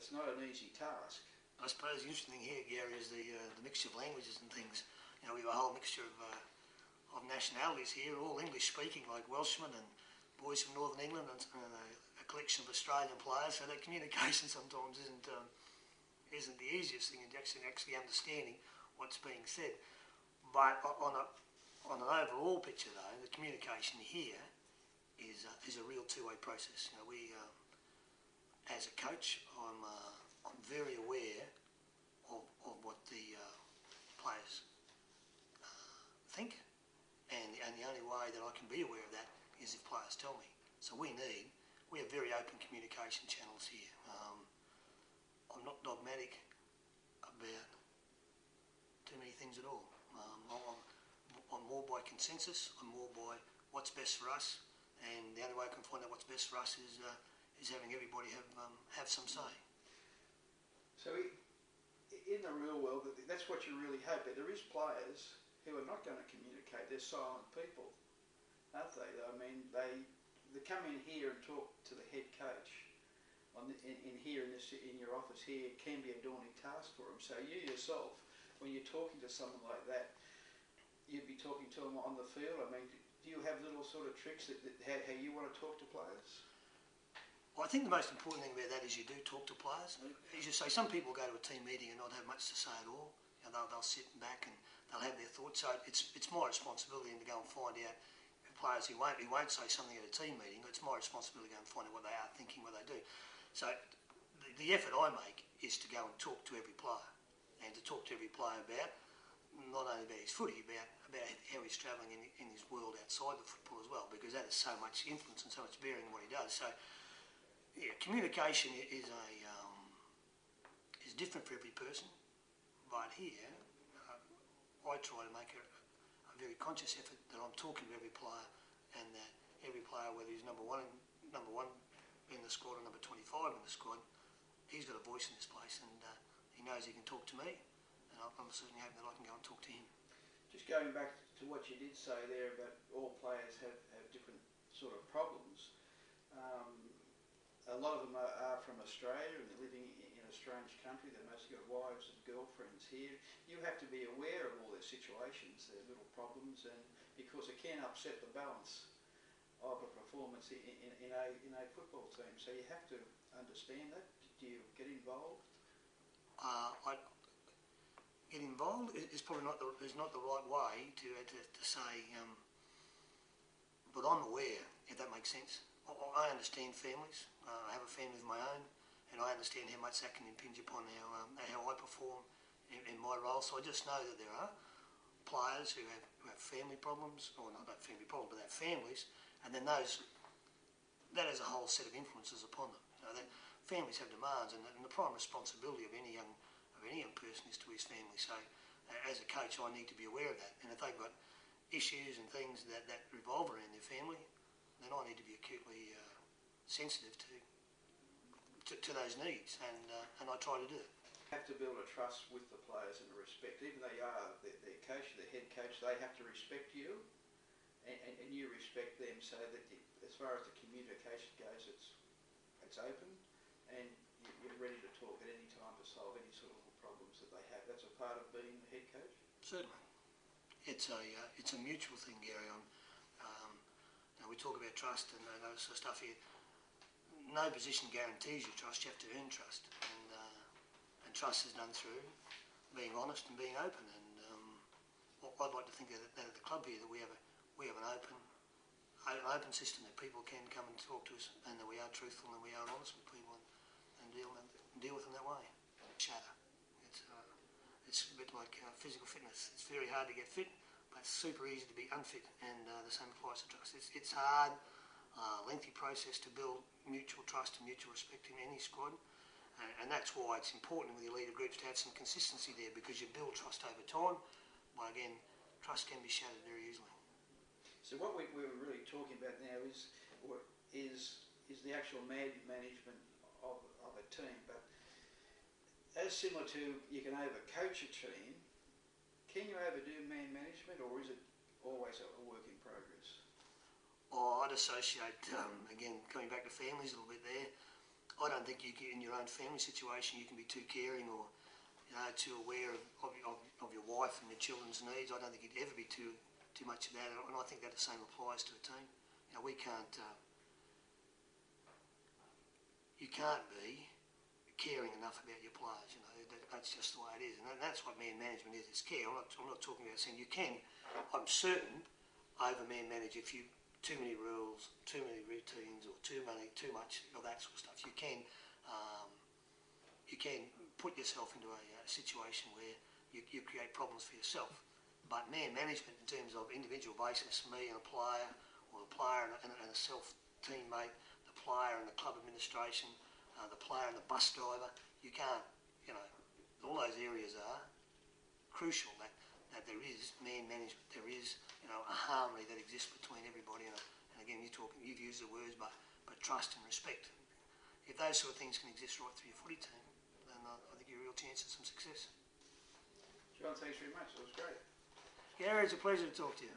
it's not an easy task. I suppose the interesting thing here, Gary, is the mixture of languages and things. You know, we have a whole mixture of nationalities here, all English speaking, like Welshmen and boys from Northern England, and a collection of Australian players. So that communication sometimes isn't the easiest thing in actually understanding what's being said. But on an overall picture, though, the communication here is a real two-way process. You know, we as a coach, I'm very aware of what the players think, and the only way that I can be aware of that is if players tell me. So we have very open communication channels here. I'm not dogmatic about too many things at all. I'm more by consensus. I'm more by what's best for us, and the only way I can find out what's best for us is having everybody have some say. So in the real world, that's what you really hope. But there is players who are not going to communicate. They're silent people, aren't they? I mean, they come in here and talk to the head coach. In your office here, it can be a daunting task for them. So you yourself, when you're talking to someone like that, you'd be talking to them on the field. I mean, do you have little sort of tricks that how you want to talk to players? Well, I think the most important thing about that is you do talk to players. As you say, some people go to a team meeting and not have much to say at all. You know, they'll sit back and they'll have their thoughts. So it's my responsibility to go and find out players who won't say something at a team meeting. It's my responsibility to go and find out what they are thinking, what they do. So the effort I make is to go and talk to every player, and to talk to every player about not only about his footy, about how he's travelling in his world outside the football as well, because that has so much influence and so much bearing on what he does. So yeah, communication is different for every person, but here I try to make a very conscious effort that I'm talking to every player, and that every player, whether he's number one in the squad or number 25 in the squad, he's got a voice in this place, and he knows he can talk to me, and I'm certainly hoping that I can go and talk to him. Just going back to what you did say there about all players have different sort of problems. A lot of them are from Australia and they're living in a strange country. They've mostly got wives and girlfriends here. You have to be aware of all their situations, their little problems, and because it can upset the balance of a performance in a football team. So you have to understand that. Do you get involved? Get involved is probably not the right way to say, but I'm aware, if that makes sense. I understand families. I have a family of my own, and I understand how much that can impinge upon how I perform in my role. So I just know that there are players who have family problems, or not family problems, but they have families, and then that has a whole set of influences upon them. You know, families have demands, and the prime responsibility of any young person is to his family. So as a coach, I need to be aware of that, and if they've got issues and things that revolve around their family, then I need to be acutely sensitive to those needs, and I try to do it. You have to build a trust with the players and a respect. Even though you are their coach, their head coach, they have to respect you, and you respect them, so that as far as the communication goes, it's open, and you're ready to talk at any time to solve any sort of problems that they have. That's a part of being the head coach? Certainly. It's a mutual thing, Gary. We talk about trust and those sort of stuff here. No position guarantees you trust. You have to earn trust, and trust is done through being honest and being open. And I'd like to think that at the club here that we have an open system, that people can come and talk to us, and that we are truthful and we are honest with people, and deal with them that way. Shatter. It's a bit like physical fitness. It's very hard to get fit, but it's super easy to be unfit, and the same applies to trust. It's hard, lengthy process to build mutual trust and mutual respect in any squad, and that's why it's important with your leader groups to have some consistency there, because you build trust over time. But again, trust can be shattered very easily. So what we're really talking about now is the actual management of a team, but as similar to you can overcoach a team, can you overdo man management, or is it always a work in progress? I'd associate, again, coming back to families a little bit there, I don't think you can, in your own family situation, you can be too caring or too aware of your wife and your children's needs. I don't think you'd ever be too much of that, and I think that the same applies to a team. We can't. You can't be caring enough about your players. That's just the way it is, and that's what man management is. It's care. I'm not talking about saying you can. I'm certain over man manage if you too many rules, too many routines, or too much of that sort of stuff. You can put yourself into a situation where you create problems for yourself. But man management in terms of individual basis, me and a player, or the player and a self-teammate, the player and the club administration, the player and the bus driver, you can't, all those areas are crucial that there is man management, there is, a harmony that exists between everybody. And again, you've used the words, but trust and respect. If those sort of things can exist right through your footy team, then I think you're a real chance of some success. John, thanks very much. That was great. Gary, it's a pleasure to talk to you.